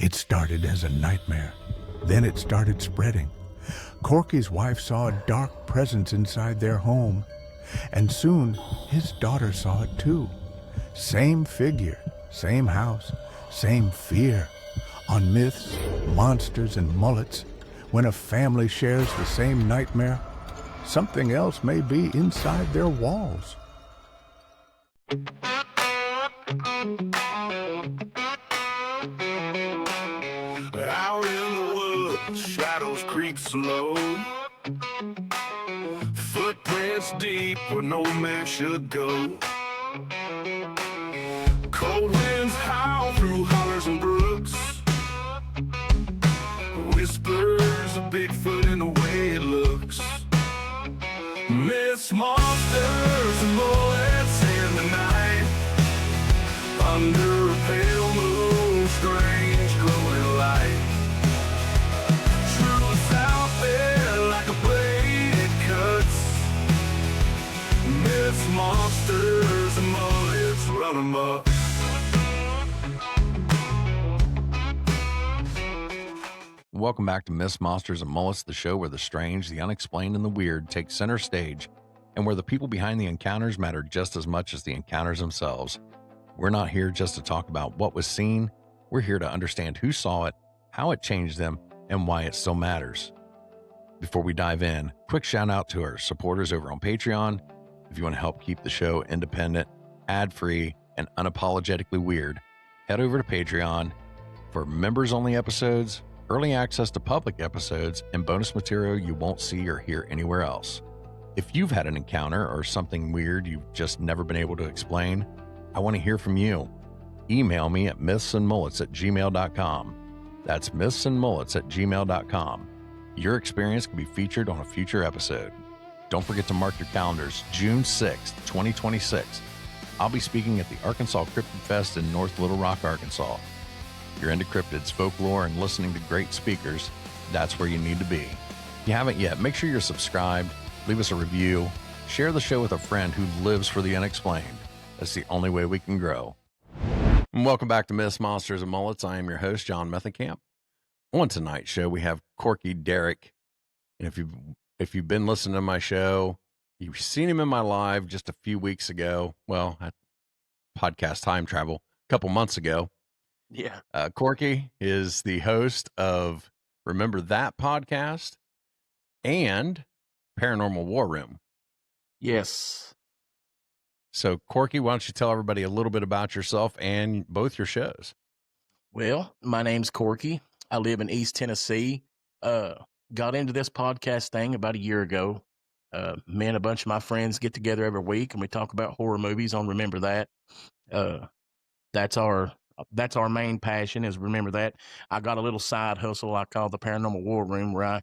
It started as a nightmare. Then it started spreading. Corky's wife saw a dark presence inside their home. And soon, his daughter saw it too. Same figure, same house, same fear. On Myths, Monsters, and Mullets, when a family shares the same nightmare, something else may be inside their walls. Out in the woods, shadows creep slow. Footprints deep where no man should go. Cold winds howl through hollers and brooks. Whispers of Bigfoot in the way it looks. Myths, monsters, and bullets in the night. Under a pale moon, strange glowing light. Truth out there like a blade it cuts. Myths, monsters, and bullets run amok. Welcome back to Myths, Monsters, and Mullets, the show where the strange, the unexplained, and the weird take center stage, and where the people behind the encounters matter just as much as the encounters themselves. We're not here just to talk about what was seen. We're here to understand who saw it, how it changed them, and why it still matters. Before we dive in, quick shout out to our supporters over on Patreon. If you want to help keep the show independent, ad-free, and unapologetically weird, head over to Patreon for members-only episodes, early access to public episodes, and bonus material you won't see or hear anywhere else. If you've had an encounter or something weird you've just never been able to explain, I want to hear from you. Email me at mythsandmullets@gmail.com. That's mythsandmullets@gmail.com. Your experience can be featured on a future episode. Don't forget to mark your calendars, June 6th, 2026. I'll be speaking at the Arkansas Cryptid Fest in North Little Rock, Arkansas. If you're into cryptids, folklore, and listening to great speakers, that's where you need to be. If you haven't yet, make sure you're subscribed, leave us a review, share the show with a friend who lives for the unexplained. That's the only way we can grow. And welcome back to Myths, Monsters, and Mullets. I am your host, John Methencamp. On tonight's show, we have Corky Derrick. And if you've been listening to my show, you've seen him in my live just a few weeks ago. Well, at Podcast Time Travel, a couple months ago. Yeah. Corky is the host of Remember That podcast and Paranormal War Room. Yes. So, Corky, why don't you tell everybody a little bit about yourself and both your shows? Well, my name's Corky. I live in East Tennessee. Got into this podcast thing about a year ago. Me and a bunch of my friends get together every week and we talk about horror movies on Remember That. That's our main passion is Remember That. I got a little side hustle I call the Paranormal War Room where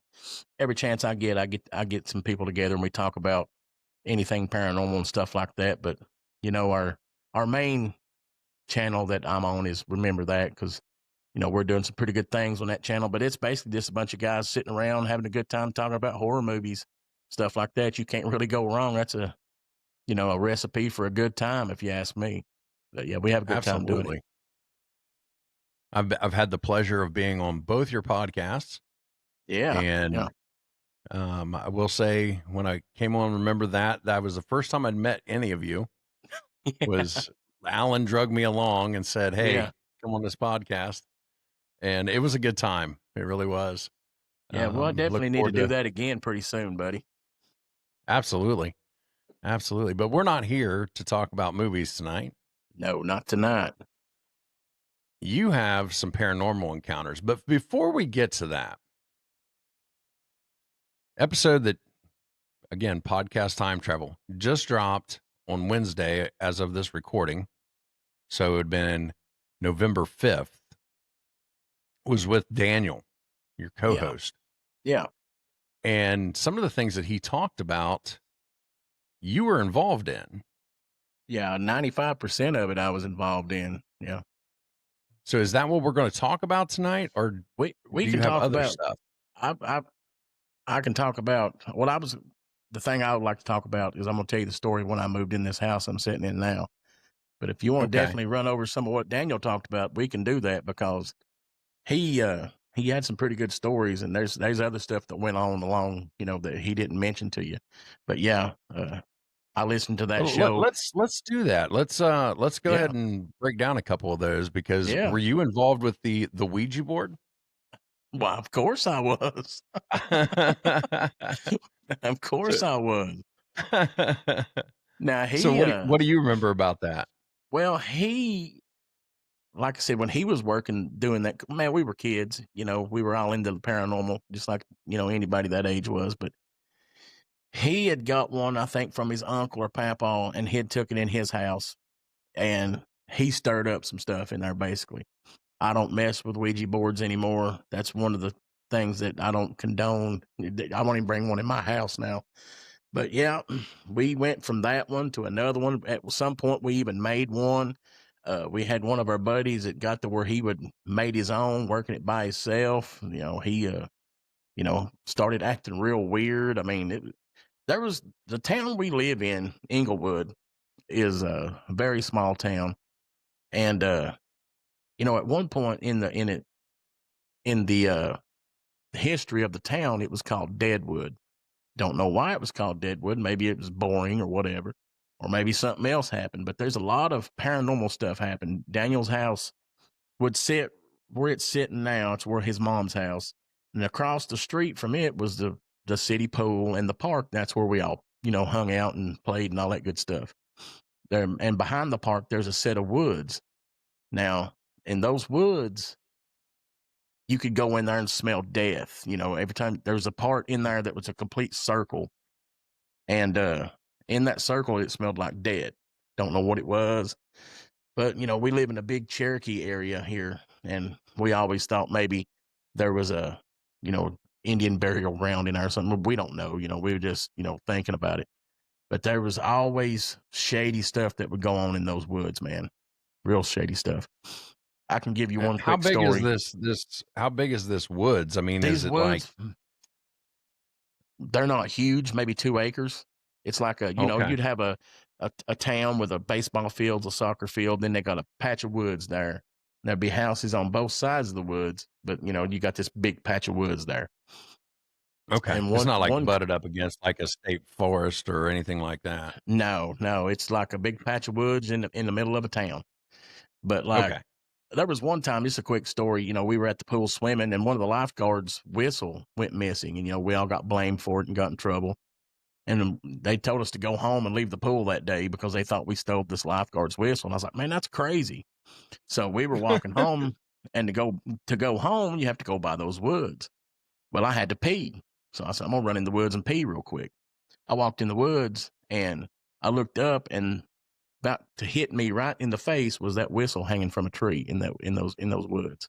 every chance I get some people together and we talk about anything paranormal and stuff like that. But our main channel that I'm on is Remember That because we're doing some pretty good things on that channel. But it's basically just a bunch of guys sitting around having a good time talking about horror movies, stuff like that. You can't really go wrong. That's a recipe for a good time if you ask me. But yeah, we have a good time doing it. I've had the pleasure of being on both your podcasts. Yeah. And I will say when I came on Remember That was the first time I'd met any of you. Yeah. Was Alan drugged me along and said, hey, come on this podcast. And it was a good time. It really was. Yeah, well, I definitely need to do that again pretty soon, buddy. Absolutely. Absolutely. But we're not here to talk about movies tonight. No, not tonight. You have some paranormal encounters. But before we get to that, episode that, again, Podcast Time Travel, just dropped on Wednesday as of this recording. So it had been November 5th, was with Daniel, your co-host. Yeah. And some of the things that he talked about, you were involved in. Yeah, 95% of it I was involved in. Yeah. So is that what we're going to talk about tonight, or we do can you have talk other about stuff? I can talk about the thing I would like to talk about is I'm going to tell you the story when I moved in this house I'm sitting in now. But if you want to definitely run over some of what Daniel talked about, we can do that because he had some pretty good stories, and there's other stuff that went on along, that he didn't mention to you. But yeah, I listened to that Well, show. let's do that. Let's go Yeah, ahead and break down a couple of those because yeah. were you involved with the Ouija board? Well, of course I was. Of course So, I was. Now so he, what do you remember about that? well, like I said, when he was working doing that, man, we were kids. We were all into the paranormal, just like anybody that age was. But he had got one, I think, from his uncle or papa, and he had took it in his house, and he stirred up some stuff in there. Basically, I don't mess with Ouija boards anymore. That's one of the things that I don't condone. I won't even bring one in my house now. But yeah, we went from that one to another one. At some point, we even made one. We had one of our buddies that got to where he would made his own, working it by himself. He started acting real weird. I mean, there was the town we live in, Inglewood, is a very small town, and at one point in the history of the town, it was called Deadwood. Don't know why it was called Deadwood. Maybe it was boring or whatever, or maybe something else happened. But there's a lot of paranormal stuff happened. Daniel's house would sit where it's sitting now. It's where his mom's house, and across the street from it was the city pool and the park. That's where we all hung out and played and all that good stuff. There, and behind the park, there's a set of woods. Now, in those woods, you could go in there and smell death. Every time there was a part in there that was a complete circle. And in that circle, it smelled like dead. Don't know what it was. But, we live in a big Cherokee area here. And we always thought maybe there was a, Indian burial ground in there or something. We don't know. We were just, thinking about it. But there was always shady stuff that would go on in those woods, man. Real shady stuff. I can give you one How quick big story. is this? How big is this woods? I mean, These is it like woods, they're not huge, maybe 2 acres. It's like okay? you'd have a town with a baseball field, a soccer field, then they got a patch of woods there. And there'd be houses on both sides of the woods, but you got this big patch of woods there. Okay, And it's not like one butted up against like a state forest or anything like that. no, it's like a big patch of woods in the middle of a town. But like Okay, there was one time, just a quick story, we were at the pool swimming and one of the lifeguards' whistle went missing, and we all got blamed for it and got in trouble. And they told us to go home and leave the pool that day because they thought we stole this lifeguard's whistle. And I was like, man, that's crazy. So we were walking home, and to go home, you have to go by those woods. Well, I had to pee. So I said, I'm going to run in the woods and pee real quick. I walked in the woods and I looked up, and about to hit me right in the face was that whistle hanging from a tree in those woods.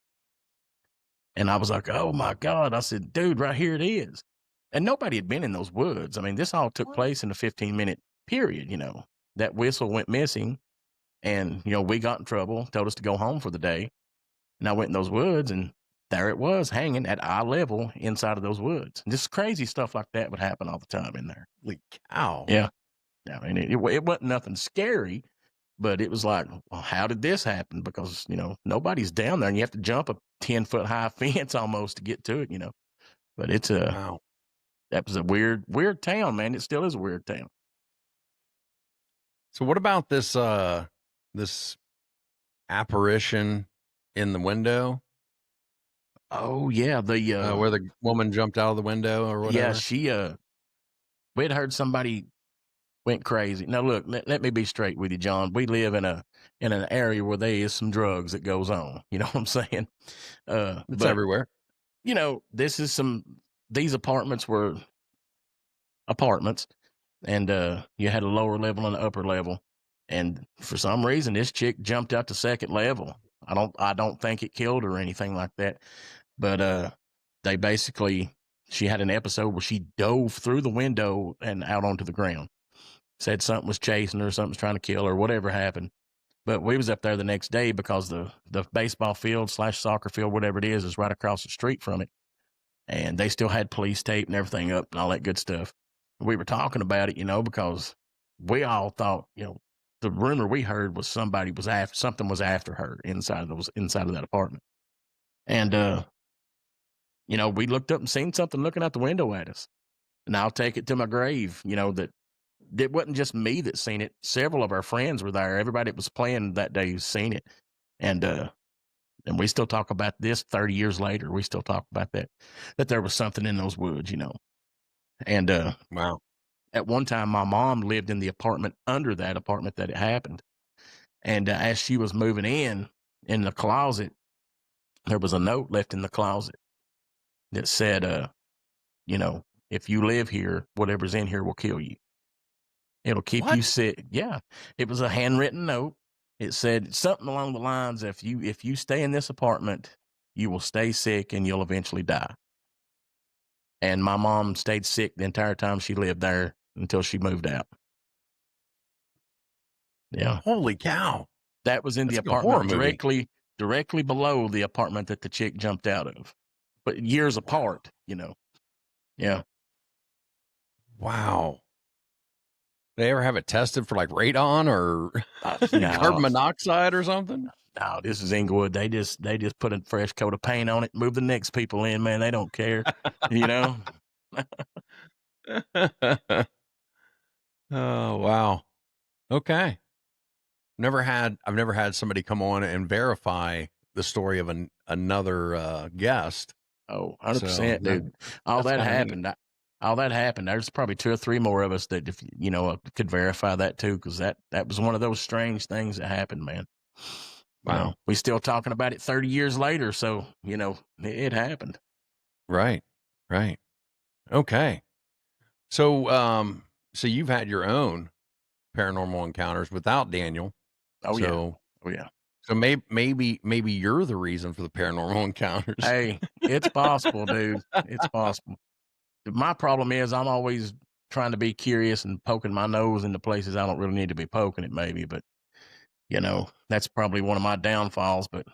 And I was like, oh my God. I said, dude, right here it is. And nobody had been in those woods. I mean, this all took place in a 15-minute period. That whistle went missing, and we got in trouble, told us to go home for the day. And I went in those woods, and there it was, hanging at eye level inside of those woods. And just crazy stuff like that would happen all the time in there. holy cow! Yeah. I mean, it wasn't nothing scary, but it was like, well, how did this happen? Because, nobody's down there, and you have to jump a 10-foot high fence almost to get to it, But it's Wow. that was a weird town, man. It still is a weird town. So what about this apparition in the window Oh yeah, where the woman jumped out of the window or whatever? yeah, we had heard somebody went crazy. Now look, let me be straight with you, John. We live in an area where there is some drugs that goes on. You know what I'm saying? It's But everywhere. these apartments were apartments, and you had a lower level and an upper level. And for some reason, this chick jumped out to second level. I don't think it killed her or anything like that. But she had an episode where she dove through the window and out onto the ground. Said something was chasing her, something was trying to kill her, whatever happened. But we was up there the next day because the baseball field / soccer field, whatever it is right across the street from it. And they still had police tape and everything up and all that good stuff. We were talking about it, because we all thought, the rumor we heard was something was after her inside of that apartment. And, we looked up and seen something looking out the window at us. And I'll take it to my grave, that it wasn't just me that seen it. Several of our friends were there. Everybody that was playing that day seen it. And we still talk about this 30 years later. We still talk about that there was something in those woods, And Wow. at one time, my mom lived in the apartment under that apartment that it happened. And as she was moving in the closet, there was a note left in the closet that said, if you live here, whatever's in here will kill you. It'll keep you sick. Yeah. It was a handwritten note. It said something along the lines, if you stay in this apartment, you will stay sick and you'll eventually die. And my mom stayed sick the entire time she lived there until she moved out. Yeah. Holy cow. That was in the That's like a horror apartment movie. directly below the apartment that the chick jumped out of, but years apart, Yeah. Wow. They ever have it tested for like radon or No. carbon monoxide or something? No, this is Inglewood. They just put a fresh coat of paint on it, move the next people in, man. They don't care, Oh, wow. Okay. I've never had somebody come on and verify the story of another guest. Oh, 100%, dude. All that happened. All that happened. There's probably 2 or 3 more of us that, if could verify that too, because that was one of those strange things that happened, man. Wow. We still talking about it 30 years later, so it happened. Right. Okay. So you've had your own paranormal encounters without Daniel. Oh yeah. So maybe you're the reason for the paranormal encounters. Hey, it's possible, dude. It's possible. My problem is I'm always trying to be curious and poking my nose into places I don't really need to be poking it, maybe. But that's probably one of my downfalls. But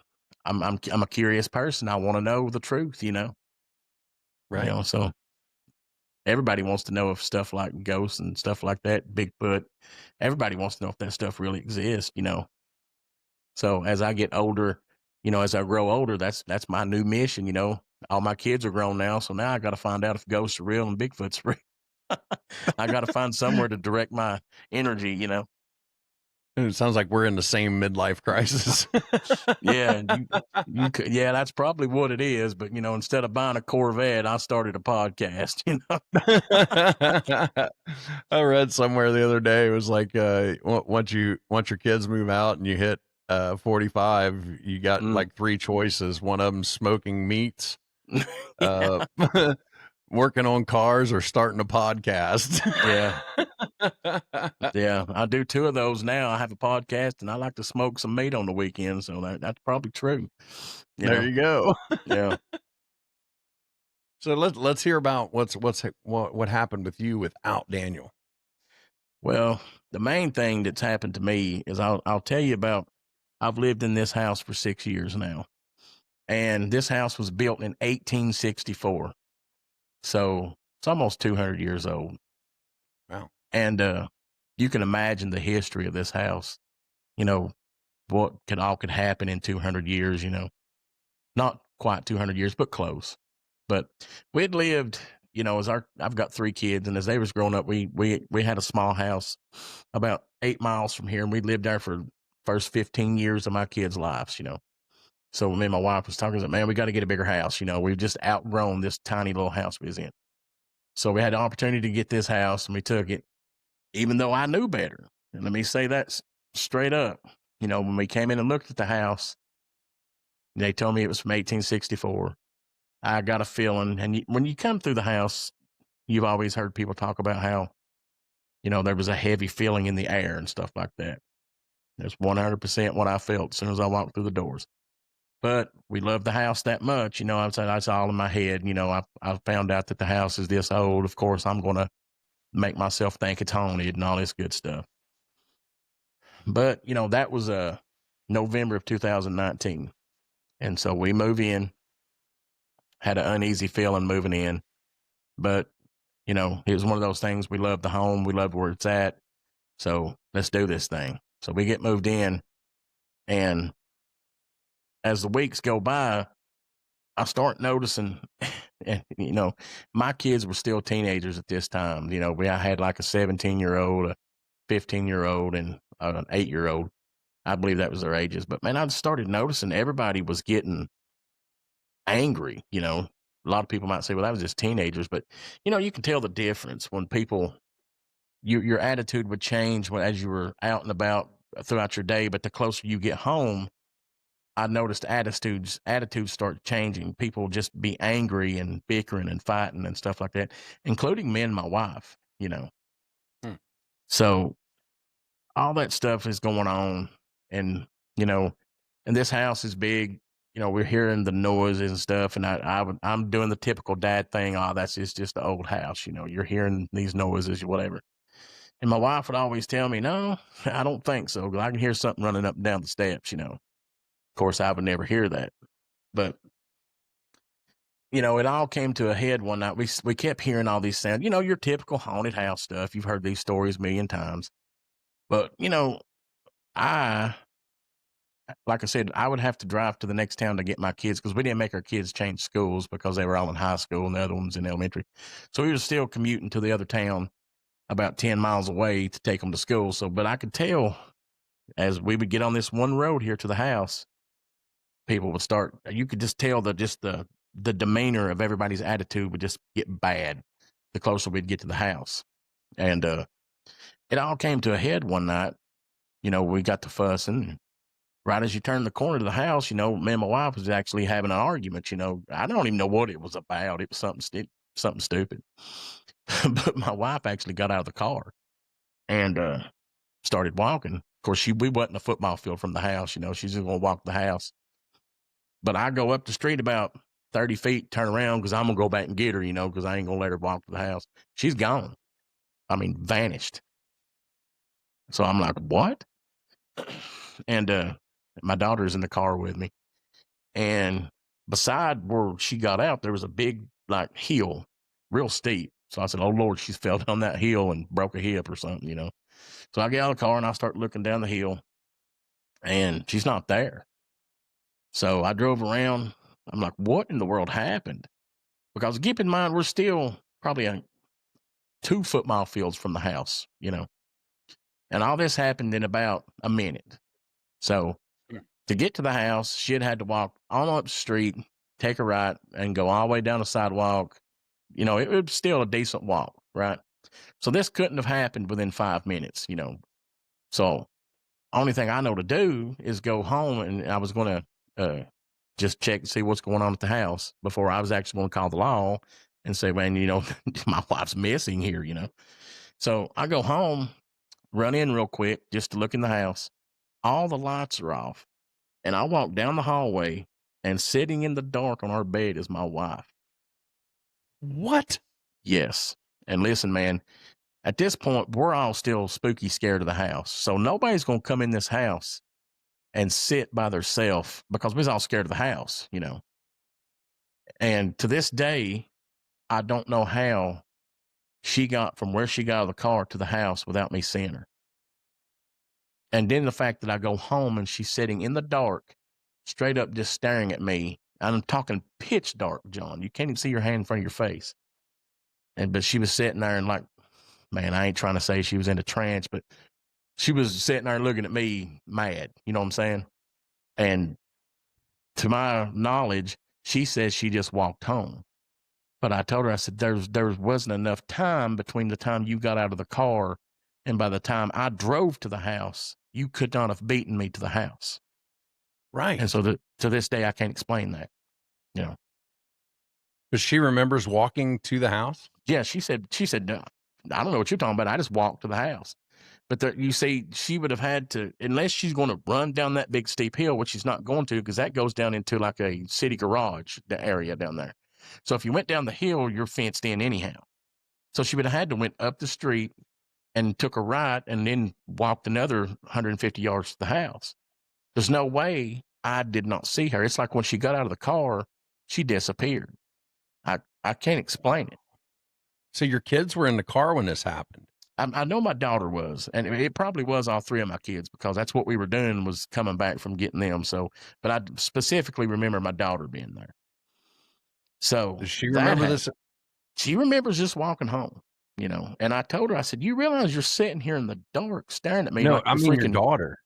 I'm a curious person. I want to know the truth, Right. So everybody wants to know if stuff like ghosts and stuff like that, Bigfoot. Everybody wants to know if that stuff really exists, So as I get older, as I grow older, that's my new mission. All my kids are grown now, so now I got to find out if ghosts are real and Bigfoot's real. I got to find somewhere to direct my energy. It sounds like we're in the same midlife crisis. Yeah, yeah, that's probably what it is. But instead of buying a Corvette, I started a podcast. I read somewhere the other day, it was like once your kids move out and you hit 45, you got like 3 choices. One of them smoking meats, working on cars, or starting a podcast. Yeah, I do 2 of those now. I have a podcast and I like to smoke some meat on the weekend, so that's probably true. There you go. Yeah. So let's hear about what happened with you without Daniel. Well, the main thing that's happened to me is I'll tell you about. I've lived in this house for 6 years now, and this house was built in 1864, so it's almost 200 years old. Wow! And you can imagine the history of this house. What could happen in 200 years. Not quite 200 years, but close. But we'd lived. I've got 3 kids, and as they was growing up, we had a small house about 8 miles from here, and we lived there for first 15 years of my kids' lives, So me and my wife was talking, man, we got to get a bigger house. We've just outgrown this tiny little house we was in. So we had the opportunity to get this house, and we took it, even though I knew better. And let me say that straight up. When we came in and looked at the house, they told me it was from 1864. I got a feeling, and when you come through the house, you've always heard people talk about how, there was a heavy feeling in the air and stuff like that. That's 100% what I felt as soon as I walked through the doors. But we loved the house that much. That's all in my head. I found out that the house is this old. Of course, I'm going to make myself think it's haunted and all this good stuff. But, that was November of 2019. And so we move in, had an uneasy feeling moving in. But, it was one of those things. We love the home. We love where it's at. So let's do this thing. So we get moved in, and as the weeks go by, I start noticing, and my kids were still teenagers at this time. I had like a 17-year-old, a 15-year-old, and an 8-year-old. I believe that was their ages. But man, I started noticing everybody was getting angry. A lot of people might say, well, that was just teenagers, but you can tell the difference when people, your attitude would change as you were out and about throughout your day. But the closer you get home, I noticed attitudes start changing. People just be angry and bickering and fighting and stuff like that, including me and my wife, Hmm. So all that stuff is going on. And, and this house is big. We're hearing the noises and stuff. And I'm doing the typical dad thing. Oh, it's just the old house. You're hearing these noises, whatever. And my wife would always tell me, no, I don't think so. 'Cause I can hear something running up and down the steps, Of course, I would never hear that. But, it all came to a head one night. We kept hearing all these sounds, your typical haunted house stuff. You've heard these stories a million times. But, like I said, I would have to drive to the next town to get my kids because we didn't make our kids change schools because they were all in high school and the other ones in elementary. So we were still commuting to the other town about 10 miles away to take them to school. But I could tell as we would get on this one road here to the house, people would start, you could just tell the demeanor of everybody's attitude would just get bad the closer we'd get to the house. And it all came to a head one night. We got to fussing. Right as you turn the corner to the house, me and my wife was actually having an argument. I don't even know what it was about. It was something stupid. But my wife actually got out of the car and started walking. Of course, we wasn't a football field from the house. She's just going to walk the house. But I go up the street about 30 feet, turn around because I'm going to go back and get her, because I ain't going to let her walk to the house. She's gone. I mean, vanished. So I'm like, what? And my daughter's in the car with me. And beside where she got out, there was a big, hill, real steep. So I said, oh, Lord, she's fell down that hill and broke a hip or something, So I get out of the car and I start looking down the hill, and she's not there. So I drove around. I'm like, what in the world happened? Because keep in mind, we're still probably 2 football fields from the house, And all this happened in about a minute. So to get to the house, she had to walk on up the street, take a right, and go all the way down the sidewalk. It was still a decent walk, right? So this couldn't have happened within 5 minutes, So only thing I know to do is go home, and I was going to just check and see what's going on at the house before I was actually going to call the law and say, man, my wife's missing here, So I go home, run in real quick just to look in the house. All the lights are off. And I walk down the hallway, and sitting in the dark on our bed is my wife. What? Yes. And listen, man, at this point, we're all still spooky scared of the house. So nobody's going to come in this house and sit by themselves because we're all scared of the house, And to this day, I don't know how she got from where she got out of the car to the house without me seeing her. And then the fact that I go home and she's sitting in the dark, straight up just staring at me. I'm talking pitch dark, John. You can't even see your hand in front of your face. But she was sitting there and man, I ain't trying to say she was in a trance, but she was sitting there looking at me mad. You know what I'm saying? And to my knowledge, she says she just walked home. But I told her, I said, there wasn't enough time between the time you got out of the car and by the time I drove to the house, you could not have beaten me to the house. Right. And so to this day, I can't explain that, But she remembers walking to the house? Yeah, she said, no, I don't know what you're talking about. I just walked to the house. But you see, she would have had to, unless she's going to run down that big steep hill, which she's not going to, because that goes down into like a city garage, the area down there. So if you went down the hill, you're fenced in anyhow. So she would have had to went up the street and took a right and then walked another 150 yards to the house. There's no way I did not see her. It's like when she got out of the car, she disappeared. I can't explain it. So your kids were in the car when this happened? I know my daughter was, and it probably was all 3 of my kids because that's what we were doing was coming back from getting them. So, but I specifically remember my daughter being there. So Does she that remember happened. this? She remembers just walking home, and I told her, I said, you realize you're sitting here in the dark staring at me No, like I you're mean your freaking. daughter.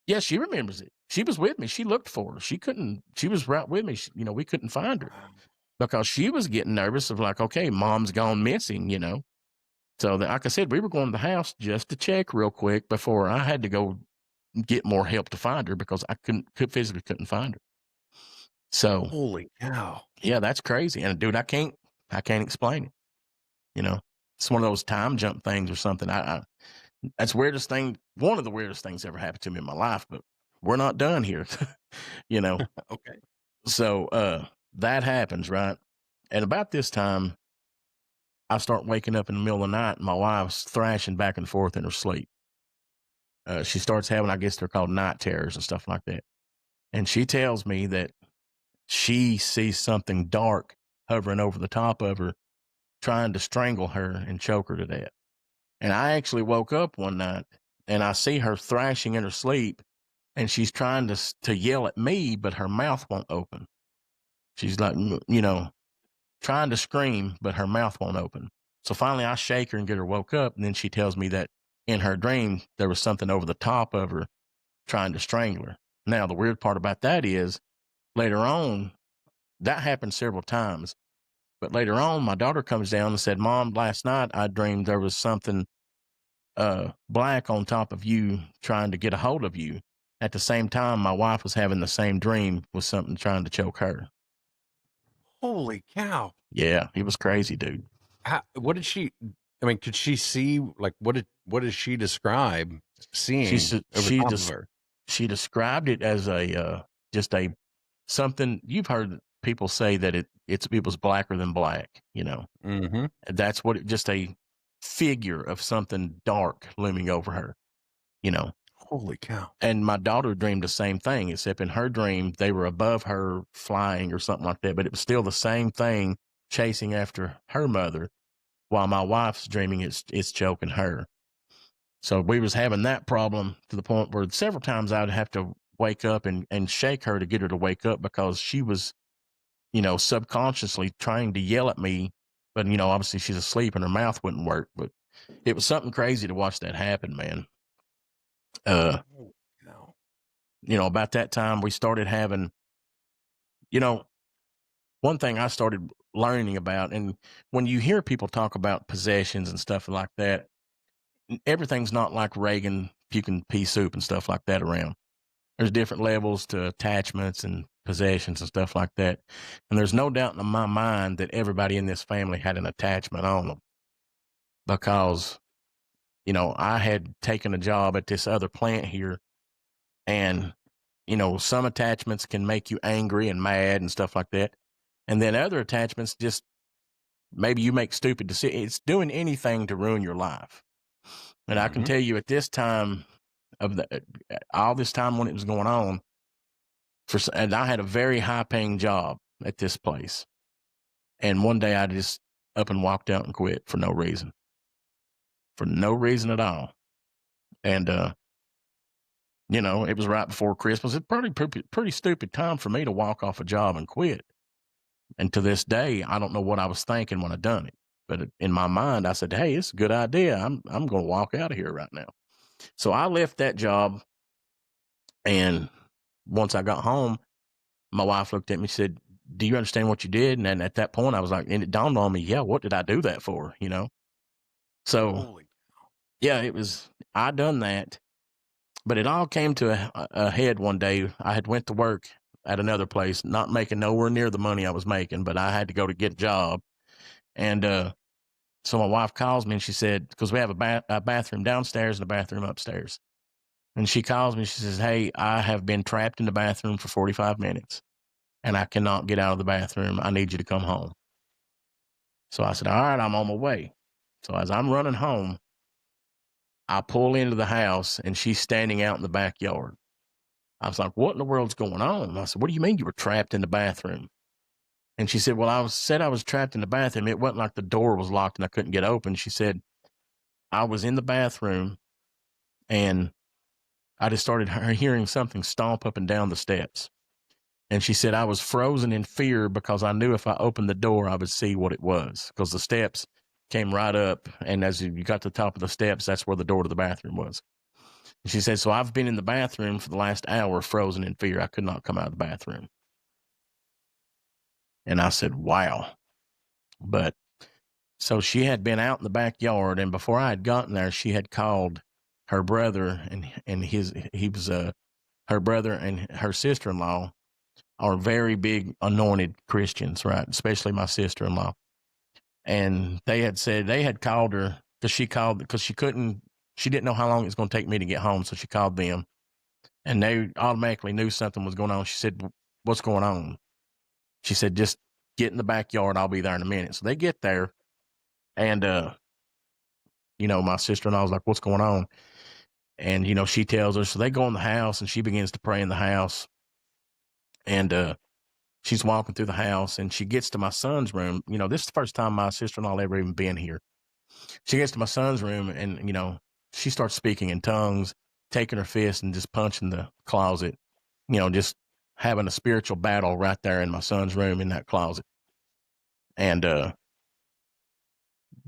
Yeah, she remembers it. She was with me. She looked for her. She was right with me. We couldn't find her because she was getting nervous of like, okay, mom's gone missing, So like I said, we were going to the house just to check real quick before I had to go get more help to find her because I physically couldn't find her. So Holy cow. yeah, that's crazy. And dude, I can't explain it. It's one of those time jump things or something. That's weirdest thing. One of the weirdest things ever happened to me in my life, but we're not done here. Okay. So, that happens, right? And about this time, I start waking up in the middle of the night and my wife's thrashing back and forth in her sleep. She starts having, I guess they're called night terrors and stuff like that. And she tells me that she sees something dark hovering over the top of her, trying to strangle her and choke her to death. And I actually woke up one night and I see her thrashing in her sleep and she's trying to yell at me, but her mouth won't open. She's like, trying to scream, but her mouth won't open. So finally I shake her and get her woke up. And then she tells me that in her dream, there was something over the top of her trying to strangle her. Now, the weird part about that is later on, that happened several times. But later on, my daughter comes down and said, Mom, last night I dreamed there was something black on top of you trying to get a hold of you. At the same time, my wife was having the same dream with something trying to choke her. Holy cow. Yeah, it was crazy, dude. What did she, I mean, could she see, like, what did she describe seeing over top of her? She described it as just a something. You've heard people say that it was blacker than black, Mm-hmm. That's what just a figure of something dark looming over her, Holy cow. And my daughter dreamed the same thing, except in her dream, they were above her flying or something like that, but it was still the same thing chasing after her mother, while my wife's dreaming it's choking her. So we was having that problem to the point where several times I would have to wake up and shake her to get her to wake up because she was, subconsciously trying to yell at me. But, obviously she's asleep and her mouth wouldn't work. But it was something crazy to watch that happen, man. About that time we started having, one thing I started learning about, and when you hear people talk about possessions and stuff like that, everything's not like Reagan puking pea soup and stuff like that around. There's different levels to attachments and possessions and stuff like that. And there's no doubt in my mind that everybody in this family had an attachment on them because, I had taken a job at this other plant here and, some attachments can make you angry and mad and stuff like that. And then other attachments just maybe you make stupid decisions. It's doing anything to ruin your life. And I can tell you at this time of all this time when it was going on, and I had a very high paying job at this place. And one day I just up and walked out and quit for no reason at all. And, it was right before Christmas. It's probably pretty stupid time for me to walk off a job and quit. And to this day, I don't know what I was thinking when I done it. But in my mind, I said, hey, it's a good idea. I'm going to walk out of here right now. So I left that job. And once I got home, my wife looked at me and said, do you understand what you did? And then at that point, I was like, and it dawned on me, yeah, what did I do that for? So, yeah, I done that. But it all came to a head one day. I had went to work at another place, not making nowhere near the money I was making, but I had to go to get a job. And so my wife calls me and she said, because we have a bathroom downstairs and a bathroom upstairs. And she calls me, she says, hey, I have been trapped in the bathroom for 45 minutes and I cannot get out of the bathroom. I need you to come home. So I said, all right, I'm on my way. So as I'm running home, I pull into the house and she's standing out in the backyard. I was like, what in the world's going on? And I said, what do you mean you were trapped in the bathroom? And she said, well, I was trapped in the bathroom. It wasn't like the door was locked and I couldn't get open. She said, I was in the bathroom and I just started hearing something stomp up and down the steps. And she said, I was frozen in fear because I knew if I opened the door, I would see what it was, because the steps came right up. And as you got to the top of the steps, that's where the door to the bathroom was. And she said, so I've been in the bathroom for the last hour, frozen in fear. I could not come out of the bathroom. And I said, wow. But so she had been out in the backyard, and before I had gotten there, she had called her brother, and her brother and her sister-in-law are very big anointed Christians, right? Especially my sister-in-law. And they had called her because she didn't know how long it was going to take me to get home. So she called them, and they automatically knew something was going on. She said, what's going on? She said, just get in the backyard. I'll be there in a minute. So they get there, and, my sister-in-law was like, what's going on? And, she tells her, so they go in the house, and she begins to pray in the house. And, she's walking through the house, and she gets to my son's room. This is the first time my sister-in-law ever even been here. She gets to my son's room, and, she starts speaking in tongues, taking her fist and just punching the closet, just having a spiritual battle right there in my son's room in that closet. And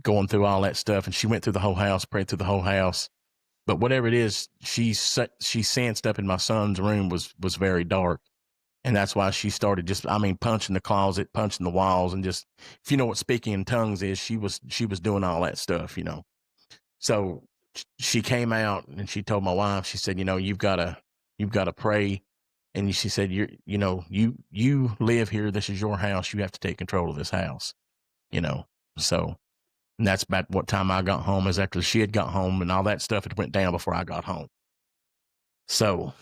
going through all that stuff. And she went through the whole house, prayed through the whole house. But whatever it is, she sensed up in my son's room was very dark. And that's why she started punching the closet, punching the walls, and just, if you know what speaking in tongues is, she was doing all that stuff, So she came out and she told my wife, she said, you've got to pray. And she said, you live here. This is your house. You have to take control of this house, So, and that's about what time I got home, is after she had got home, and all that stuff had went down before I got home. So,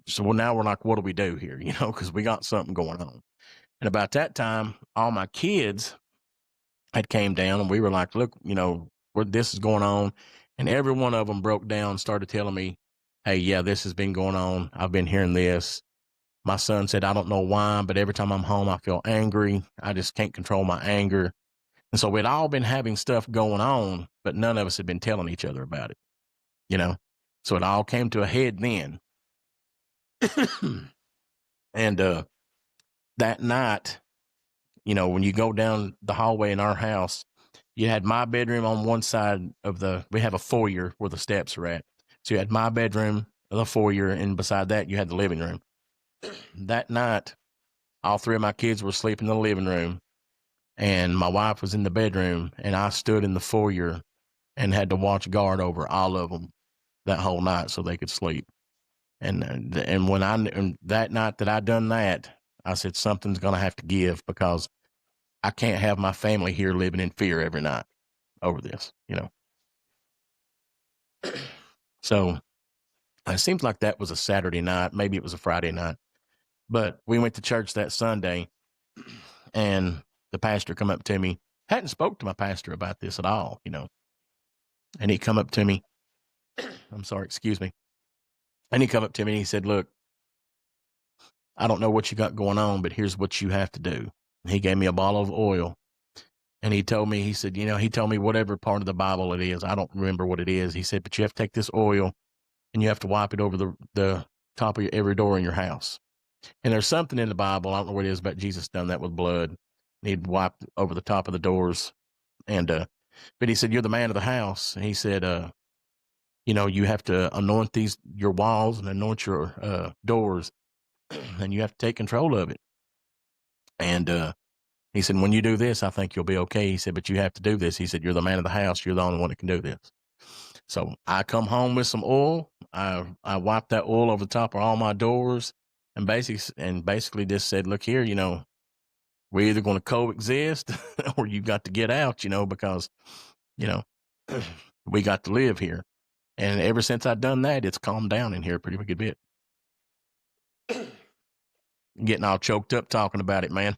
so now we're like, what do we do here? Because we got something going on. And about that time, all my kids had came down, and we were like, look, this is going on. And every one of them broke down and started telling me, hey, yeah, this has been going on. I've been hearing this. My son said, I don't know why, but every time I'm home, I feel angry. I just can't control my anger. And so we'd all been having stuff going on, but none of us had been telling each other about it, So it all came to a head then. And that night, when you go down the hallway in our house, you had my bedroom on one side we have a foyer where the steps are at. So you had my bedroom, the foyer, and beside that, you had the living room. That night, all three of my kids were sleeping in the living room, and my wife was in the bedroom, and I stood in the foyer and had to watch guard over all of them that whole night so they could sleep. And when that night that I done that, I said, something's going to have to give, because I can't have my family here living in fear every night over this, So it seems like that was a Saturday night. Maybe it was a Friday night. But we went to church that Sunday, and the pastor come up to me. Hadn't spoke to my pastor about this at all, And he come up to me. I'm sorry, excuse me. And he come up to me and he said, look, I don't know what you got going on, but here's what you have to do. He gave me a bottle of oil, and he told me, he said, he told me whatever part of the Bible it is. I don't remember what it is. He said, but you have to take this oil and you have to wipe it over the top of every door in your house. And there's something in the Bible, I don't know what it is, about Jesus done that with blood. And he'd wiped over the top of the doors. And, but he said, you're the man of the house. And he said, you have to anoint your walls and anoint your doors, and you have to take control of it. And he said, when you do this, I think you'll be okay. He said, but you have to do this. He said, you're the man of the house. You're the only one that can do this. So I come home with some oil. I wiped that oil over the top of all my doors, and basically just said, look here, we're either going to coexist or you got to get out, because, we got to live here. And ever since I've done that, it's calmed down in here a pretty good bit. Getting all choked up talking about it, man.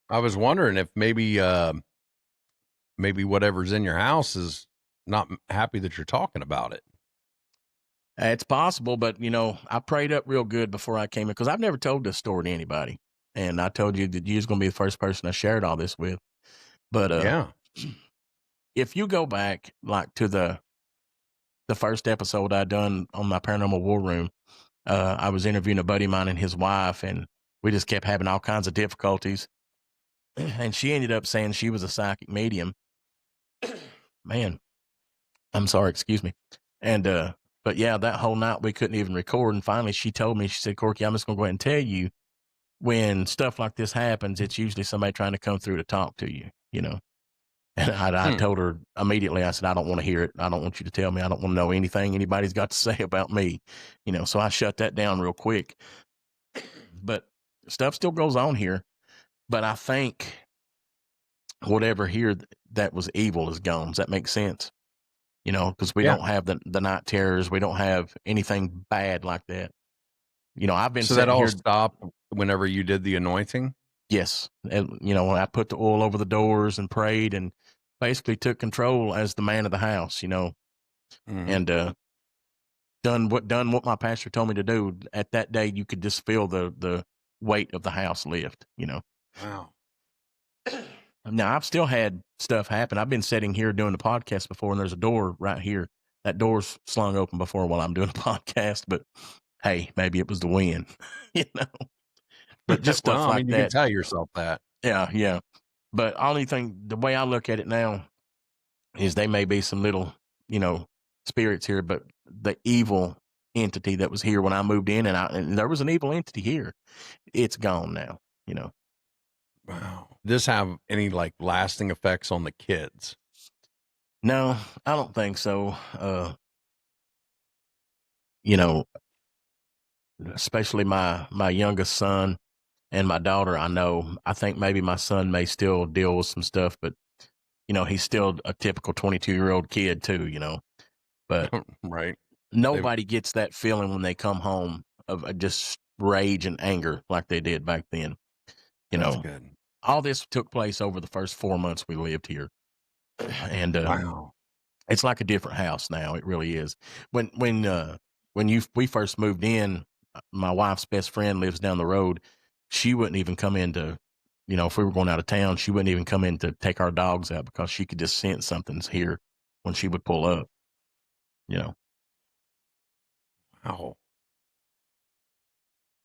I was wondering if maybe whatever's in your house is not happy that you're talking about it. It's possible, but I prayed up real good before I came in, because I've never told this story to anybody. And I told you that you was going to be the first person I shared all this with. But yeah, if you go back like to the first episode I done on my Paranormal War Room, I was interviewing a buddy of mine and his wife, and we just kept having all kinds of difficulties. And she ended up saying she was a psychic medium. Man, I'm sorry, excuse me. And, but yeah, that whole night we couldn't even record. And finally she told me, she said, Corky, I'm just going to go ahead and tell you, when stuff like this happens, it's usually somebody trying to come through to talk to you, you know? And I told her immediately, I said, I don't want to hear it. I don't want you to tell me. I don't want to know anything anybody's got to say about me, you know? So I shut that down real quick. But stuff still goes on here. But I think whatever here that was evil is gone. Does that make sense? You know, because we don't have the night terrors. We don't have anything bad like that. You know, I've been So that sitting all here. stopped whenever you did the anointing? Yes. And, you know, I put the oil over the doors and prayed and basically took control as the man of the house, you know, and done what my pastor told me to do. At that day, you could just feel the weight of the house lift, you know. Wow. Now, I've still had stuff happen. I've been sitting here doing the podcast before, and there's a door right here. That door's slung open before while I'm doing a podcast, but hey, maybe it was the wind, you know. But just stuff Well, like I mean, you that. can tell yourself that. Yeah. But only thing, the way I look at it now is they may be some little, you know, spirits here, but the evil entity that was here when I moved in, and there was an evil entity here, it's gone now, you know. Wow. Does this have any like lasting effects on the kids? No, I don't think so. You know, especially my youngest son and my daughter, I think maybe my son may still deal with some stuff, but you know, he's still a typical 22-year-old kid too, you know. But Right. nobody gets that feeling when they come home of just rage and anger like they did back then. You That's know, good. all this took place over the first 4 months we lived here. And Wow. it's like a different house now. It really is. When we first moved in, my wife's best friend lives down the road. She wouldn't even come in to, you know, if we were going out of town, she wouldn't even come in to take our dogs out because she could just sense something's here when she would pull up, you know. Wow.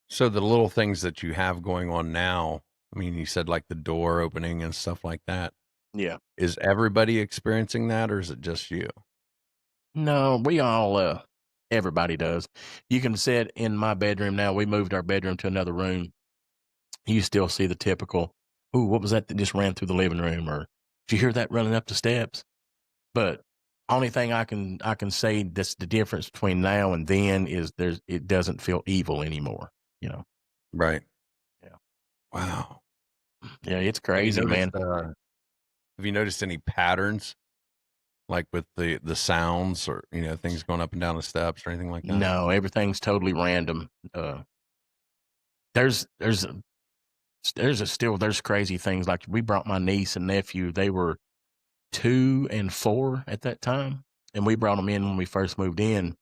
So the little things that you have going on now, I mean, you said like the door opening and stuff like that. Yeah. Is everybody experiencing that, or is it just you? No, we all, everybody does. You can sit in my bedroom now. We moved our bedroom to another room. You still see the typical, ooh, what was that just ran through the living room? Or did you hear that running up the steps? But only thing I can say that's the difference between now and then is it doesn't feel evil anymore, you know? Right. Yeah. Wow. Yeah, it's Have you crazy, man. noticed, have you noticed any patterns, like with the sounds or, you know, things going up and down the steps or anything like that? No, everything's totally random. There's crazy things. Like we brought my niece and nephew. They were 2 and 4 at that time, and we brought them in when we first moved in,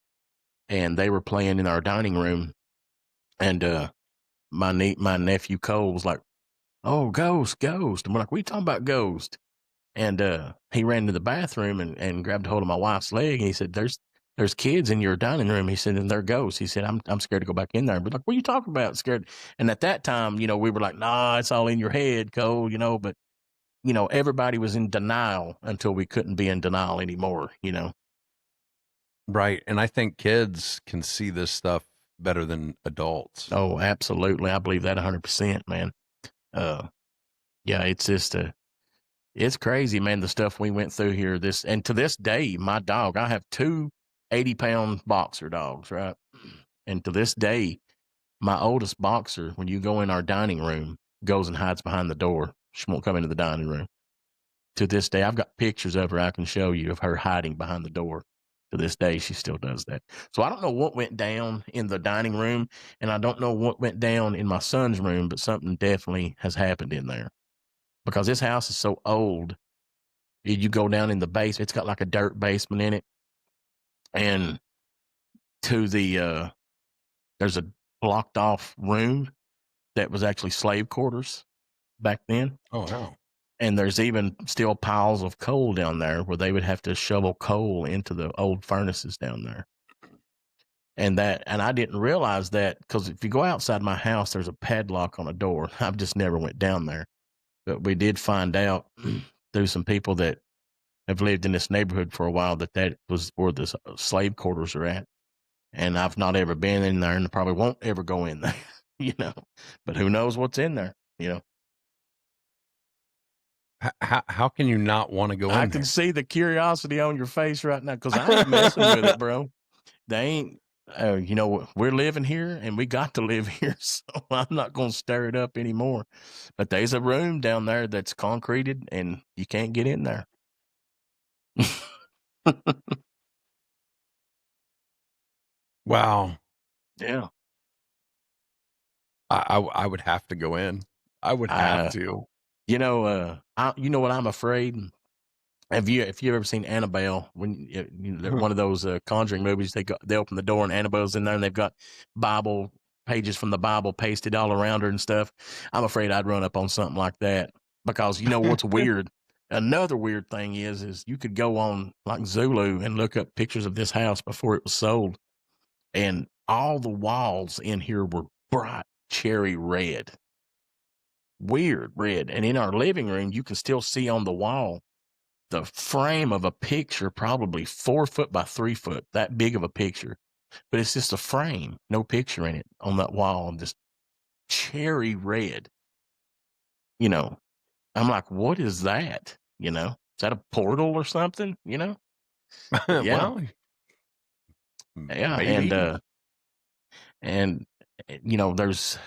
and they were playing in our dining room, and my nephew Cole was like, "Oh, ghost!" And we're like, "What are you talking about, ghost?" And he ran to the bathroom and grabbed hold of my wife's leg, and he said, "There's kids in your dining room." He said, "And they're ghosts." He said, "I'm scared to go back in there." But like, "What are you talking about? Scared?" And at that time, you know, we were like, "Nah, it's all in your head, Cole," you know. But you know, everybody was in denial until we couldn't be in denial anymore, you know. Right. And I think kids can see this stuff better than adults. Oh, absolutely. I believe that 100%, man. Yeah, it's just it's crazy, man, the stuff we went through here. And to this day, my dog, I have 2 80-pound boxer dogs, right? And to this day, my oldest boxer, when you go in our dining room, goes and hides behind the door. She won't come into the dining room. To this day, I've got pictures of her I can show you of her hiding behind the door. To this day, she still does that. So I don't know what went down in the dining room, and I don't know what went down in my son's room, but something definitely has happened in there. Because this house is so old, you go down in the basement, it's got like a dirt basement in it, and to the there's a blocked off room that was actually slave quarters back then. Oh, wow. And there's even still piles of coal down there where they would have to shovel coal into the old furnaces down there. And I didn't realize that, because if you go outside my house, there's a padlock on a door. I've just never went down there. But we did find out through some people that have lived in this neighborhood for a while that was where the slave quarters are at. And I've not ever been in there, and probably won't ever go in there, But who knows what's in there, How can you not want to go in there? I can see the curiosity on your face right now, because I ain't messing with it, bro. They ain't, we're living here, and we got to live here, so I'm not going to stir it up anymore. But there's a room down there that's concreted, and you can't get in there. Wow. Yeah. I would have to go in. I would have to. You know what I'm afraid? If you ever seen Annabelle, when one of those Conjuring movies, they open the door and Annabelle's in there, and they've got Bible pages from the Bible pasted all around her and stuff. I'm afraid I'd run up on something like that, because what's weird. Another weird thing is you could go on like Zulu and look up pictures of this house before it was sold, and all the walls in here were bright cherry red, weird red. And in our living room, you can still see on the wall the frame of a picture, probably 4 foot by 3 foot, that big of a picture. But it's just a frame, no picture in it on that wall, just cherry red. I'm like, what is that? Is that a portal or something? Yeah. Well, Yeah. maybe. And there's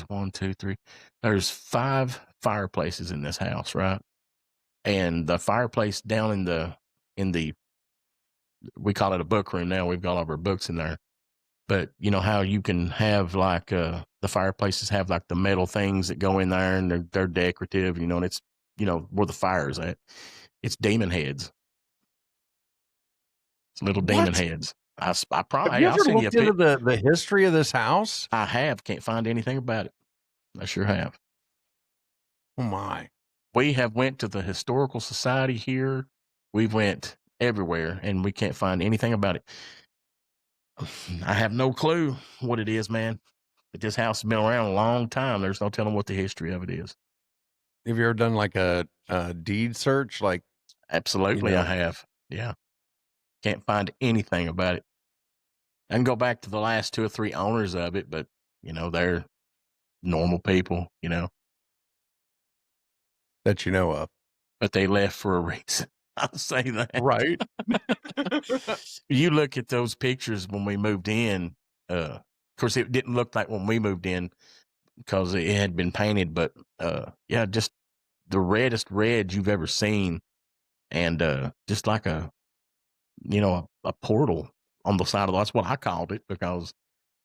1, 2, 3, there's 5 fireplaces in this house, right? And the fireplace down in the we call it a book room now. We've got all of our books in there. But how you can have like the fireplaces have like the metal things that go in there, and they're decorative, and it's where the fire is at. It's demon heads. It's little demon heads. I promise. Have you ever looked into the history of this house? I have. Can't find anything about it. I sure have. Oh my. We have went to the historical society here. We've went everywhere, and we can't find anything about it. I have no clue what it is, man. But this house has been around a long time. There's no telling what the history of it is. Have you ever done like a deed search? Like, absolutely, I have. Yeah. Can't find anything about it. I can go back to the last 2 or 3 owners of it, but they're normal people, that you know of. But they left for a reason. I'll say that. Right. You look at those pictures when we moved in. Of course, it didn't look like when we moved in because it had been painted, but yeah, just the reddest red you've ever seen, and just like a portal on the side of that's what I called it, because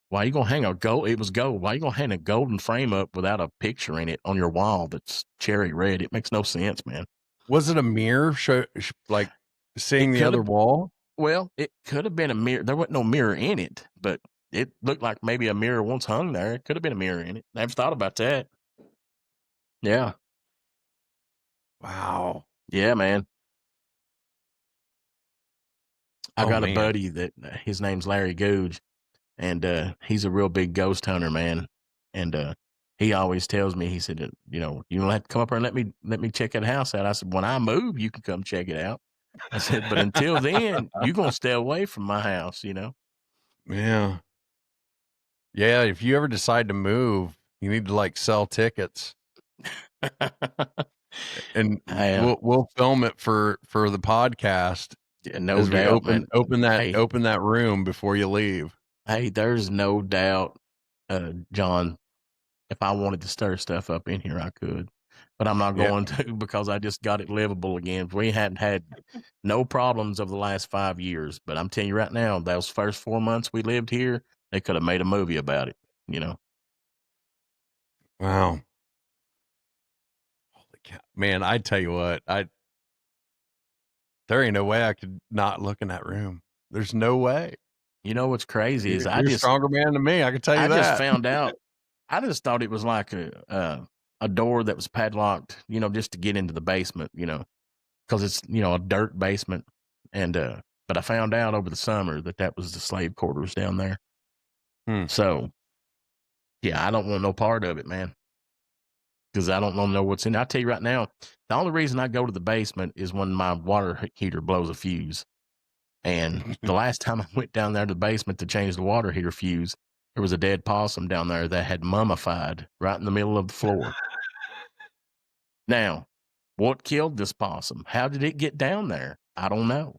why are you gonna hang a gold? It was gold. Why are you gonna hang a golden frame up without a picture in it on your wall that's cherry red? It makes no sense, man. Was it a mirror? Like seeing the other wall? Well, it could have been a mirror. There wasn't no mirror in it, but it looked like maybe a mirror once hung there. It could have been a mirror in it. I never thought about that. Yeah. Wow. Yeah, man. I got a buddy that his name's Larry Googe, and he's a real big ghost hunter, man. And he always tells me, he said, you don't have to come up here and let me check that house out. I said, when I move, you can come check it out. I said, but until then, you're gonna stay away from my house, Yeah. Yeah, if you ever decide to move, you need to like sell tickets. And we'll film it for the podcast. Yeah, no doubt. Open that room before you leave. Hey, there's no doubt, John. If I wanted to stir stuff up in here, I could, but I'm not going to, because I just got it livable again. We hadn't had no problems over the last 5 years, but I'm telling you right now, those first 4 months we lived here, they could have made a movie about it. Wow. Holy cow. Man, I tell you what, there ain't no way I could not look in that room. There's no way. You know what's crazy is you're a stronger man than me. I can tell you that. I just found out. I just thought it was like a door that was padlocked, just to get into the basement, because it's, a dirt basement. And But I found out over the summer that was the slave quarters down there. Hmm. So, yeah, I don't want no part of it, man. Because I don't know what's in it. I'll tell you right now, the only reason I go to the basement is when my water heater blows a fuse. And the last time I went down there to the basement to change the water heater fuse, there was a dead possum down there that had mummified right in the middle of the floor. Now, what killed this possum? How did it get down there? I don't know.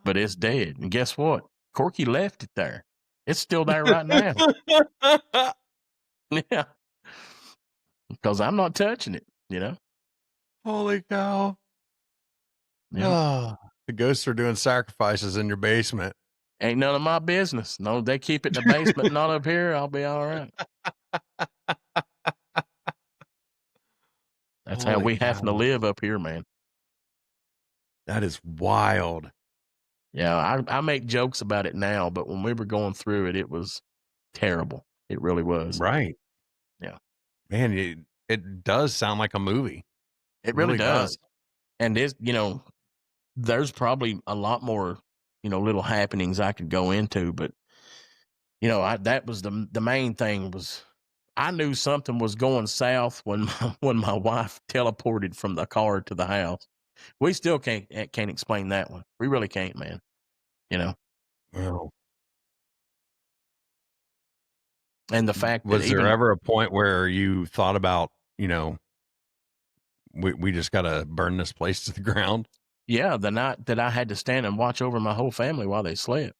But it's dead. And guess what? Corky left it there. It's still there right now. Yeah. Because I'm not touching it, you know? Holy cow. Yeah. Oh, the ghosts are doing sacrifices in your basement. Ain't none of my business. No, they keep it in the basement, not up here. I'll be all right. That's how Holy we have to cow. live up here, man. That is wild. Yeah, I make jokes about it now, but when we were going through it, it was terrible. It really was. Right. Yeah. Man, it does sound like a movie. It really does. And this, there's probably a lot more, little happenings I could go into, but that was the main thing was I knew something was going south when my wife teleported from the car to the house. We still can't explain that one. We really can't, man. Well, And the fact was that there ever a point where you thought about, we just got to burn this place to the ground? Yeah, the night that I had to stand and watch over my whole family while they slept,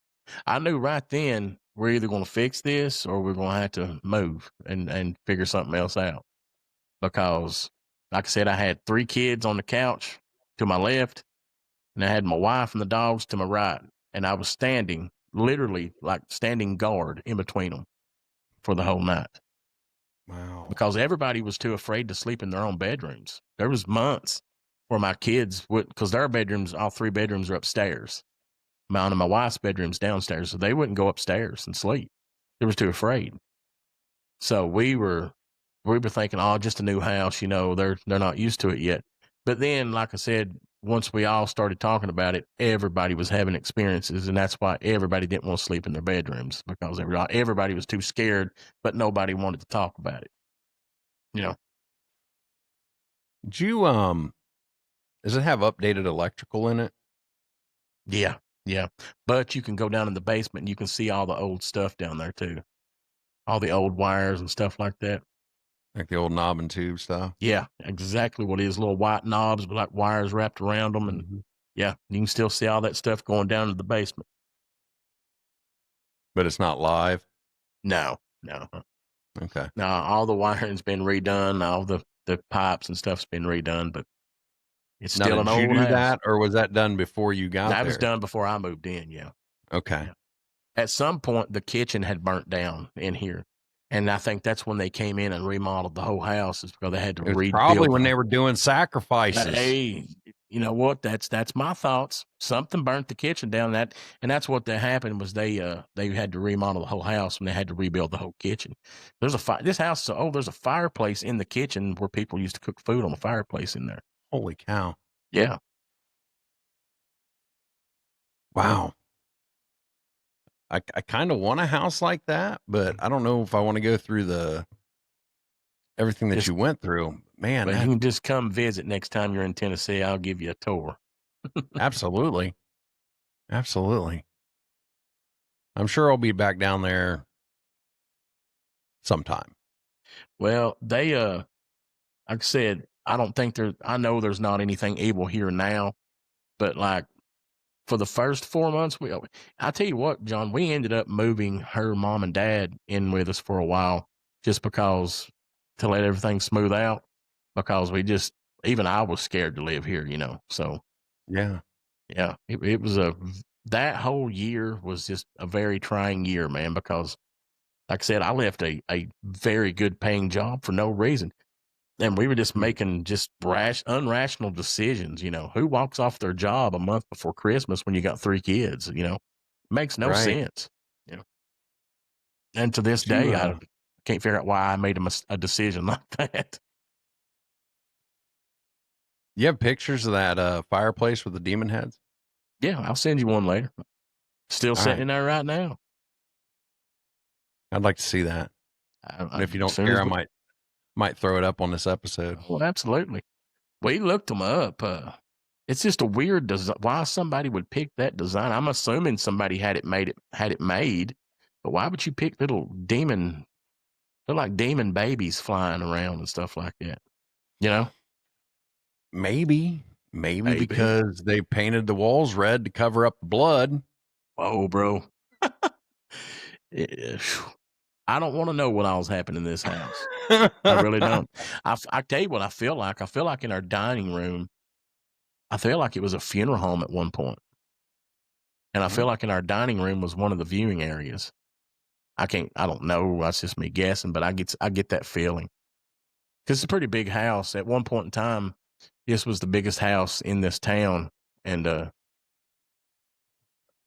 I knew right then we're either going to fix this or we're going to have to move and figure something else out. Because, like I said, I had 3 kids on the couch to my left, and I had my wife and the dogs to my right, and I was standing, literally like standing guard in between them for the whole night. Wow. Because everybody was too afraid to sleep in their own bedrooms. There was months where my kids would, because their bedrooms, all 3 bedrooms are upstairs. Mine and my wife's bedroom's downstairs, so they wouldn't go upstairs and sleep. They were too afraid. So we were thinking, oh, just a new house, they're not used to it yet. But then, like I said, once we all started talking about it, everybody was having experiences, and that's why everybody didn't want to sleep in their bedrooms, because everybody was too scared, but nobody wanted to talk about it. Did you, does it have updated electrical in it? Yeah. But you can go down in the basement and you can see all the old stuff down there too. All the old wires and stuff like that. Like the old knob and tube stuff? Yeah, exactly what it is. Little white knobs with like wires wrapped around them. And yeah, you can still see all that stuff going down to the basement. But it's not live? No. Okay. No, all the wiring's been redone. All the pipes and stuff's been redone, but it's still an old house. Did you do that, or was that done before you got there? That was done before I moved in, yeah. Okay. Yeah. At some point, the kitchen had burnt down in here. And I think that's when they came in and remodeled the whole house, is because they had to rebuild. Probably when they were doing sacrifices. Hey, you know what? That's my thoughts. Something burnt the kitchen down. And that's what happened was they had to remodel the whole house and they had to rebuild the whole kitchen. This house is so old. There's a fireplace in the kitchen where people used to cook food on the fireplace in there. Holy cow! Yeah. Wow. I kind of want a house like that, but I don't know if I want to go through everything that you went through. Man, you can just come visit next time you're in Tennessee. I'll give you a tour. Absolutely. Absolutely. I'm sure I'll be back down there sometime. Well, they, like I said, I know there's not anything evil here now, but like for the first 4 months, I tell you what, John, we ended up moving her mom and dad in with us for a while just because to let everything smooth out, because even I was scared to live here, so. Yeah. It was that whole year was just a very trying year, man, because like I said, I left a very good paying job for no reason. And we were just making just unrational decisions. Who walks off their job a month before Christmas when you got 3 kids, makes no sense. And to this day, I can't figure out why I made a decision like that. You have pictures of that fireplace with the demon heads? Yeah, I'll send you one later. Still All sitting right. in there right now. I'd like to see that. And if you As don't soon care, as I might throw it up on this episode. well, absolutely. We looked them up. It's just a weird design. Why somebody would pick that design? I'm assuming somebody had it made, but why would you pick little demon? They're like demon babies flying around and stuff like that. You know, Maybe maybe. because they painted the walls red to cover up the blood. Oh, bro. I don't want to know what all's happened in this house. I really don't. I tell you what I feel like. I feel like in our dining room, I feel like it was a funeral home at one point. And I feel like in our dining room was one of the viewing areas. I don't know. That's just me guessing, but I get that feeling. Because it's a pretty big house. At one point in time, this was the biggest house in this town. And,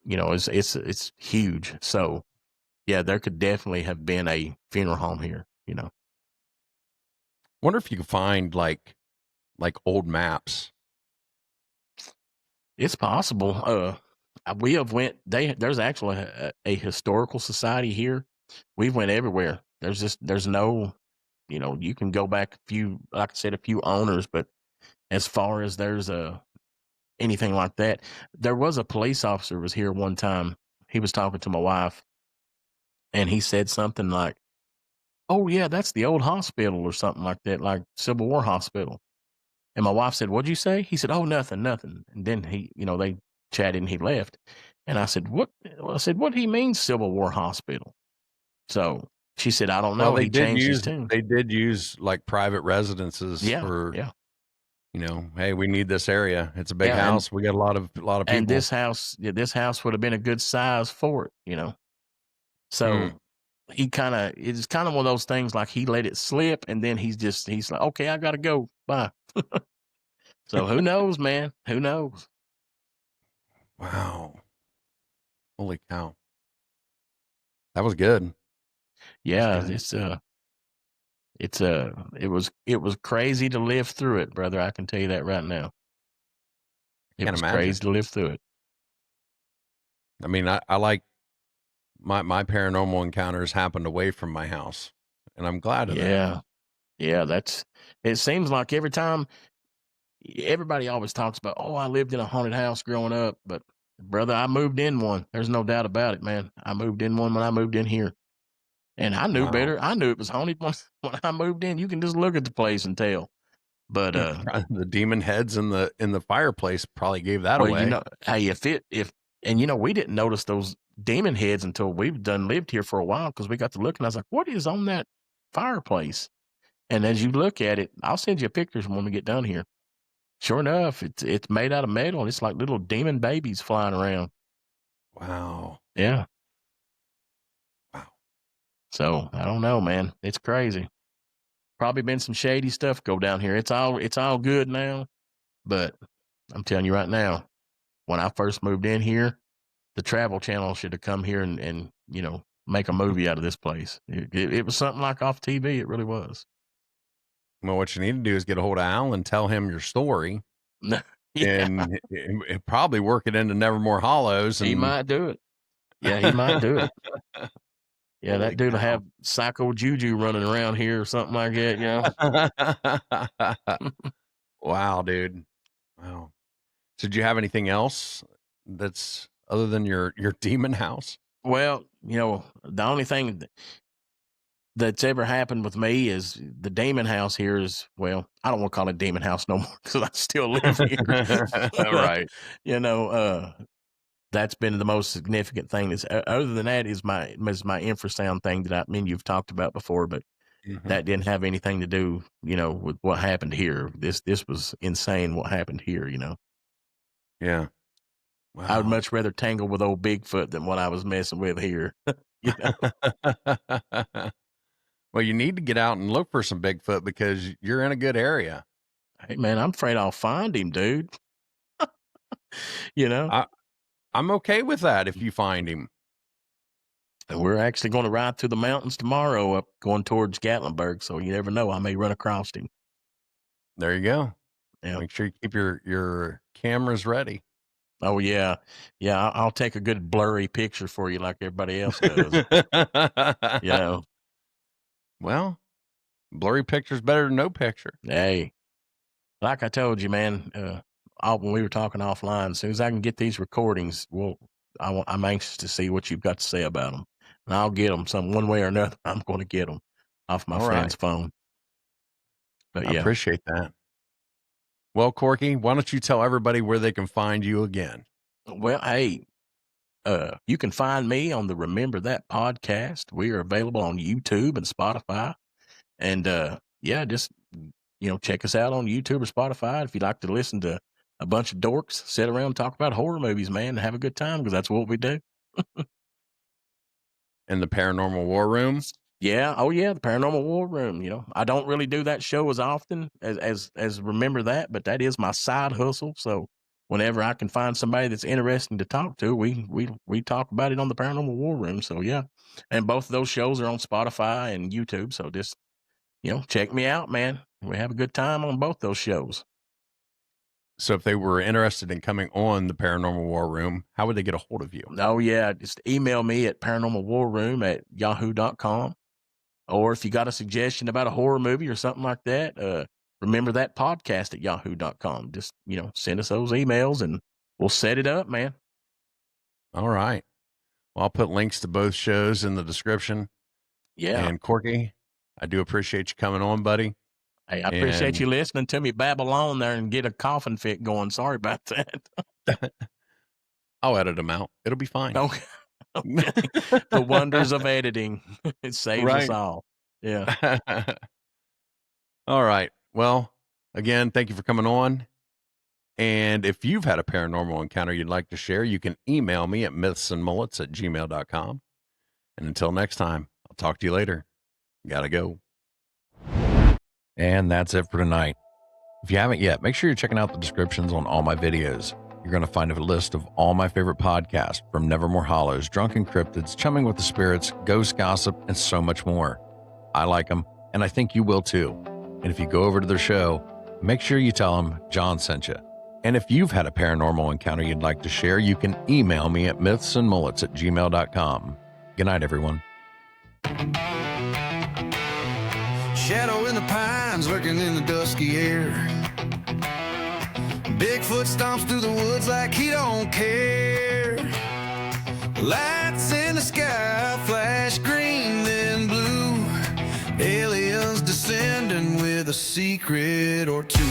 it's huge. So, yeah, there could definitely have been a funeral home here, Wonder if you could find like old maps. It's possible. We have there's actually a historical society here. We went everywhere. There's no, you can go back like I said, a few owners, but as far as there's anything like that, there was a police officer was here one time. He was talking to my wife, and he said something like, "Oh yeah, that's the old hospital," or something like that, like Civil War hospital. And my wife said, "What'd you say?" He said, "Oh, nothing, nothing." And then they chatted and he left. And I said, "What?" I said, "What do he mean, Civil War hospital?" So she said, "I don't Well, know." He changed his tune. they did use like private residences Yeah, for, yeah, hey, we need this area. It's a big yeah. house. We got a lot of people. And this house would have been a good size for it. So it's kind of one of those things like he let it slip, and then he's like, "Okay, I got to go. Bye." So who knows, man? Who knows? Wow. Holy cow. That was good. Yeah, Good. it was crazy to live through it, brother. I can tell you that right now. It Can't was imagine. crazy to live through it. I mean, I like my paranormal encounters happened away from my house, and I'm glad of that. Yeah. Yeah, it seems like every time everybody always talks about, "Oh, I lived in a haunted house growing up," but brother, I moved in one. There's no doubt about it, man. I moved in one when I moved in here. And I knew Wow. better. I knew it was haunted when I moved in. You can just look at the place and tell. But The demon heads in the fireplace probably gave that well, away. hey, we didn't notice those demon heads until we've lived here for a while, because we got to look and I was like, "What is on that fireplace?" And as you look at it, I'll send you pictures when we get done here. Sure enough, it's made out of metal, and it's like little demon babies flying around. Wow. Yeah. Wow. So I don't know, man. It's crazy. Probably been some shady stuff go down here. It's all good now, but I'm telling you right now, when I first moved in here, the Travel Channel should have come here and make a movie out of this place. It was something like off TV. It really was. Well, what you need to do is get a hold of Al and tell him your story, Yeah, and it probably work it into Nevermore Hollows. he And might do it. Yeah, he might do it. Yeah, Holy that dude will cow. have psycho juju running around here or something like that. Wow, dude. Wow. So did you have anything else that's other than your demon house? Well, the only thing that's ever happened with me is the demon house here is, well, I don't want to call it demon house no more because I still live here. Right. That's been the most significant thing. Other than that is my infrasound thing that you've talked about before, but that didn't have anything to do, with what happened here. This was insane what happened here, Yeah. Wow. I would much rather tangle with old Bigfoot than what I was messing with here. Well, you need to get out and look for some Bigfoot because you're in a good area. Hey man, I'm afraid I'll find him, dude. I'm okay with that if you find him. And we're actually going to ride through the mountains tomorrow up going towards Gatlinburg, so you never know, I may run across him. There you go. Yeah. Make sure you keep your cameras ready. Oh yeah, yeah. I'll take a good blurry picture for you, like everybody else does. You know, Well, blurry picture's better than no picture. hey, like I told you, man. When we were talking offline, as soon as I can get these recordings, I'm anxious to see what you've got to say about them, and I'll get them one way or another. I'm going to get them off my All friend's right. phone. But I yeah, appreciate that. Well, Corky, why don't you tell everybody where they can find you again? well, hey, you can find me on the Remember That podcast. We are available on YouTube and Spotify. And yeah, just check us out on YouTube or Spotify if you'd like to listen to a bunch of dorks sit around and talk about horror movies, man, and have a good time, because that's what we do. In the Paranormal War Room? Yeah, oh yeah, the Paranormal War Room. I don't really do that show as often as Remember That, but that is my side hustle. So whenever I can find somebody that's interesting to talk to, we talk about it on the Paranormal War Room. So yeah, and both of those shows are on Spotify and YouTube. So just check me out, man. We have a good time on both those shows. So if they were interested in coming on the Paranormal War Room, how would they get a hold of you? Oh yeah, just email me at paranormalwarroom@yahoo.com. Or if you got a suggestion about a horror movie or something like that, remember that podcast at yahoo.com. Just, send us those emails and we'll set it up, man. All right. Well, I'll put links to both shows in the description. Yeah. And Corky, I do appreciate you coming on, buddy. Hey, I appreciate you listening to me babble on there and get a coughing fit going. Sorry about that. I'll edit them out. It'll be fine. Okay. The wonders of editing. It saves us all. Yeah. All right. Well, again, thank you for coming on. And if you've had a paranormal encounter you'd like to share, you can email me at mythsandmullets@gmail.com. And until next time, I'll talk to you later. Gotta go. And that's it for tonight. If you haven't yet, make sure you're checking out the descriptions on all my videos. You're going to find a list of all my favorite podcasts, from Nevermore Hollows, Drunken Cryptids, Chumming with the Spirits, Ghost Gossip, and so much more. I like them, and I think you will too. And if you go over to their show, make sure you tell them John sent you. And if you've had a paranormal encounter you'd like to share, you can email me at mythsandmullets@gmail.com. Good night, everyone. Shadow in the pines, lurking in the dusky air. Bigfoot stomps through the woods like he don't care. Lights in the sky flash green then blue. Aliens descending with a secret or two.